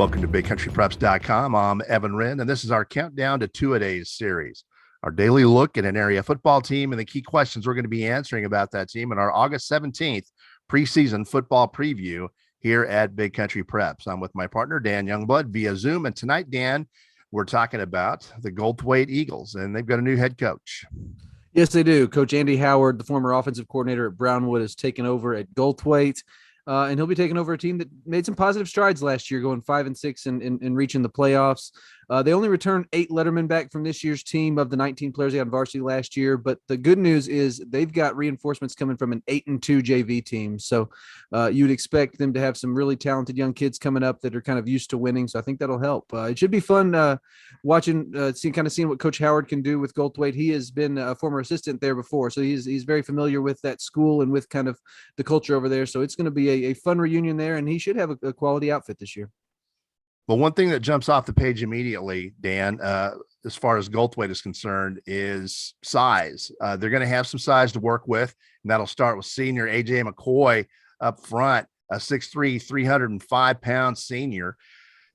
Welcome to BigCountryPreps.com. I'm Evan Wren, and this is our countdown to two-a-days series. Our daily look at an area football team and the key questions we're going to be answering about that team in our August 17th preseason football preview here at Big Country Preps. I'm with my partner, Dan Youngblood, via Zoom. And tonight, Dan, we're talking about the Goldthwaite Eagles, and they've got a new head coach. Yes, they do. Coach Andy Howard, the former offensive coordinator at Brownwood, has taken over at Goldthwaite. And he'll be taking over a team that made some positive strides last year, going 5-6 and reaching the playoffs. They only returned 8 lettermen back from this year's team of the 19 players they had on varsity last year. But the good news is they've got reinforcements coming from an 8-2 JV team. So you'd expect them to have some really talented young kids coming up that are kind of used to winning. So I think that'll help. It should be fun watching, seeing what Coach Howard can do with Goldthwaite. He has been a former assistant there before, so he's very familiar with that school and with kind of the culture over there. So it's going to be a fun reunion there, and he should have a quality outfit this year. Well, one thing that jumps off the page immediately, Dan, as far as Goldthwaite is concerned, is size. They're going to have some size to work with, and that'll start with senior A.J. McCoy up front, a 6'3", 305-pound senior.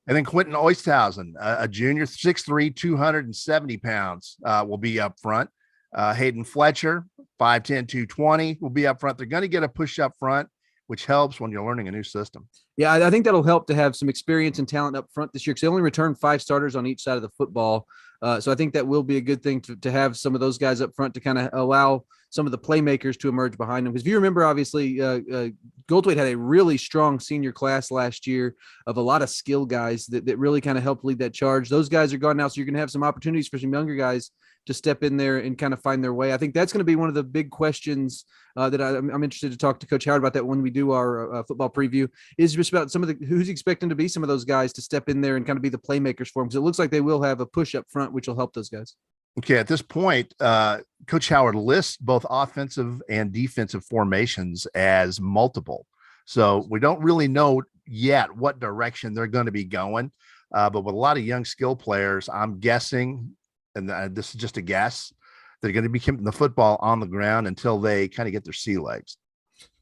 And then Quentin Oisthausen, a junior, 6'3", 270 pounds, will be up front. Hayden Fletcher, 5'10", 220, will be up front. They're going to get a push up front, which helps when you're learning a new system. Yeah, I think that'll help to have some experience and talent up front this year because they only returned 5 starters on each side of the football. So I think that will be a good thing to have some of those guys up front to kind of allow some of the playmakers to emerge behind them. Because if you remember, obviously, Goldthwaite had a really strong senior class last year of a lot of skill guys that really kind of helped lead that charge. Those guys are gone now, so you're going to have some opportunities for some younger guys to step in there and kind of find their way. I think that's going to be one of the big questions that I'm interested to talk to Coach Howard about that when we do our football preview, is just about some of the who's expecting to be some of those guys to step in there and kind of be the playmakers for them, because it looks like they will have a push up front, which will help those guys. Okay, at this point, Coach Howard lists both offensive and defensive formations as multiple. So we don't really know yet what direction they're going to be going. But with a lot of young skill players, I'm guessing, and this is just a guess, they're going to be keeping the football on the ground until they kind of get their sea legs.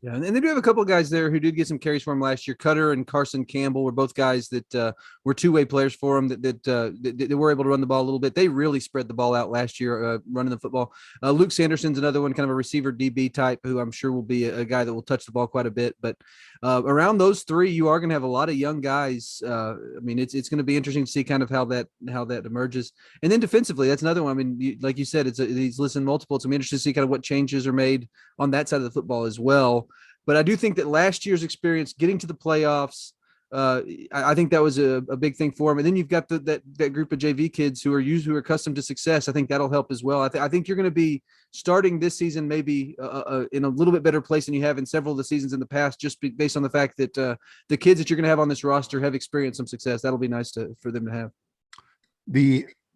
Yeah, and they do have a couple of guys there who did get some carries for him last year. Cutter and Carson Campbell were both guys that were two-way players for him that were able to run the ball a little bit. They really spread the ball out last year running the football. Luke Sanderson's another one, kind of a receiver DB type, who I'm sure will be a guy that will touch the ball quite a bit. But around those three, you are going to have a lot of young guys. I mean, it's going to be interesting to see kind of how that emerges. And then defensively, that's another one. I mean, like you said, he's listed multiple. It's going to be interesting to see kind of what changes are made on that side of the football as well. But I do think that last year's experience getting to the playoffs, I think that was a big thing for him. And then you've got that group of JV kids who are accustomed to success. I think that'll help as well. I think you're going to be starting this season maybe in a little bit better place than you have in several of the seasons in the past, just based on the fact that the kids that you're going to have on this roster have experienced some success. That'll be nice for them to have.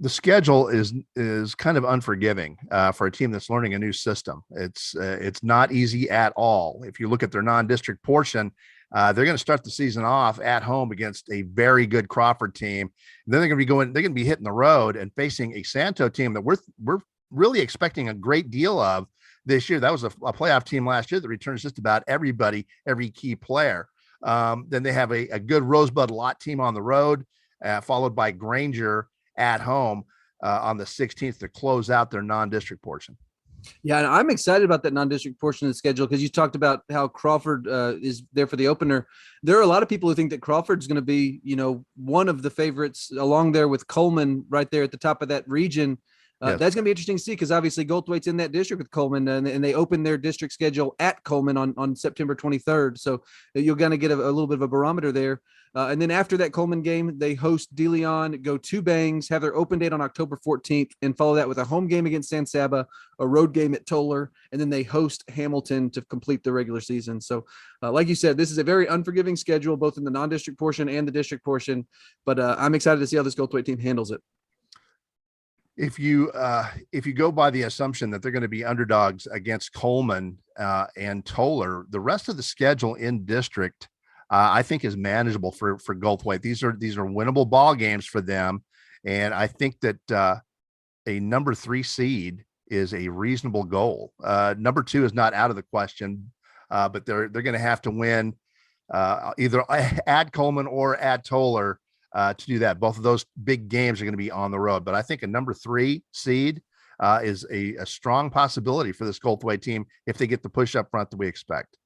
The schedule is kind of unforgiving for a team that's learning a new system. It's not easy at all. If you look at their non-district portion, they're going to start the season off at home against a very good Crawford team. And then they're going to be hitting the road and facing a Santo team that we're really expecting a great deal of this year. That was a playoff team last year that returns just about everybody, every key player. Then they have a good Rosebud Lot team on the road, followed by Granger at home on the 16th to close out their non-district portion. Yeah, and I'm excited about that non-district portion of the schedule because you talked about how Crawford is there for the opener. There are a lot of people who think that Crawford's going to be, one of the favorites along there with Coleman right there at the top of that region. Yes. That's going to be interesting to see because obviously Goldthwaite's in that district with Coleman, and they open their district schedule at Coleman on September 23rd. So you're going to get a little bit of a barometer there. And then after that Coleman game, they host De Leon, go to Bangs, have their open date on October 14th, and follow that with a home game against San Saba, a road game at Toller, and then they host Hamilton to complete the regular season. So like you said, this is a very unforgiving schedule, both in the non-district portion and the district portion. But I'm excited to see how this Goldthwaite team handles it. If you go by the assumption that they're going to be underdogs against Coleman and Toller, the rest of the schedule in district, I think, is manageable for Goldthwaite. These are winnable ball games for them, and I think that a number 3 seed is a reasonable goal. Number 2 is not out of the question, but they're going to have to win either at Coleman or at Toller to do that. Both of those big games are going to be on the road, but I think a number 3 seed is a strong possibility for this Goldthwaite team if they get the push up front that we expect.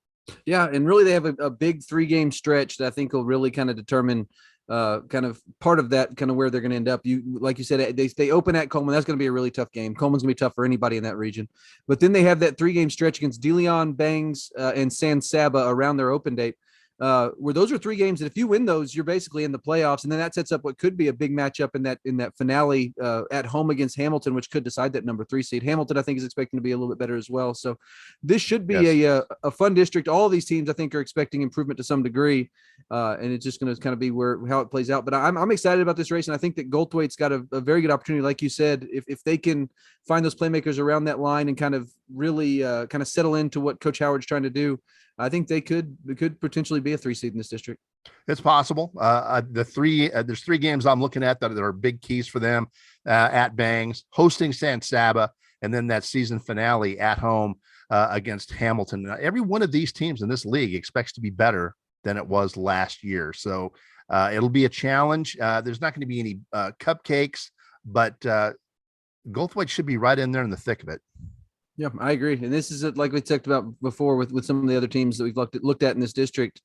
Yeah, and really they have a big 3-game stretch that I think will really kind of determine kind of part of that, kind of where they're going to end up. You, like you said, they open at Coleman. That's going to be a really tough game. Coleman's going to be tough for anybody in that region. But then they have that 3-game stretch against De Leon, Bangs, and San Saba around their open date. Where those are 3 games that if you win those, you're basically in the playoffs, and then that sets up what could be a big matchup in that finale at home against Hamilton, which could decide that number 3 seed. Hamilton, I think, is expecting to be a little bit better as well. So this should be yes. a fun district. All of these teams, I think, are expecting improvement to some degree, and it's just going to kind of be how it plays out. But I'm excited about this race, and I think that Goldthwaite's got a very good opportunity, like you said, if they can find those playmakers around that line and kind of really kind of settle into what Coach Howard's trying to do. I think they could potentially be a 3 seed in this district. It's possible. There's 3 games I'm looking at that are big keys for them at Bangs, hosting San Saba, and then that season finale at home against Hamilton. Now, every one of these teams in this league expects to be better than it was last year. So it'll be a challenge. There's not going to be any cupcakes, but Goldthwaite should be right in there in the thick of it. Yeah, I agree. And this is like we talked about before with some of the other teams that we've looked at in this district.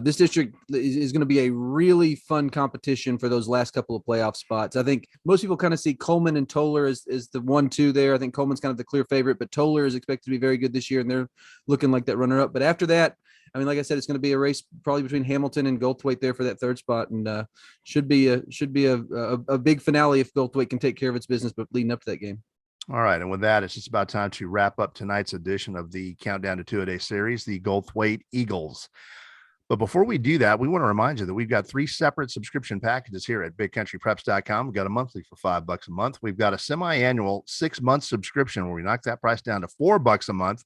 This district is going to be a really fun competition for those last couple of playoff spots. I think most people kind of see Coleman and Toller as the 1-2 there. I think Coleman's kind of the clear favorite, but Toller is expected to be very good this year, and they're looking like that runner-up. But after that, I mean, like I said, it's going to be a race probably between Hamilton and Goldthwaite there for that 3rd spot, and should be a big finale if Goldthwaite can take care of its business, but leading up to that game. All right. And with that, it's just about time to wrap up tonight's edition of the Countdown to 2-A-Day series, the Goldthwaite Eagles. But before we do that, we want to remind you that we've got 3 separate subscription packages here at bigcountrypreps.com. We've got a monthly for $5 a month. We've got a semi-annual 6-month subscription where we knock that price down to $4 a month.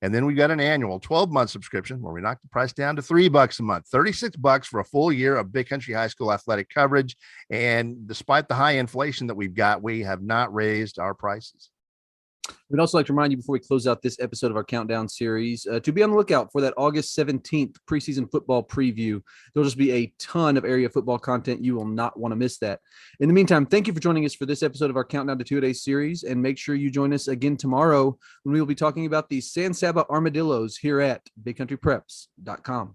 And then we've got an annual 12-month subscription where we knock the price down to $3 a month, $36 for a full year of Big Country High School athletic coverage. And despite the high inflation that we've got, we have not raised our prices. We'd also like to remind you before we close out this episode of our Countdown series to be on the lookout for that August 17th preseason football preview. There'll just be a ton of area football content. You will not want to miss that. In the meantime, thank you for joining us for this episode of our Countdown to 2-A-Day series, and make sure you join us again tomorrow when we will be talking about the San Saba Armadillos here at bigcountrypreps.com.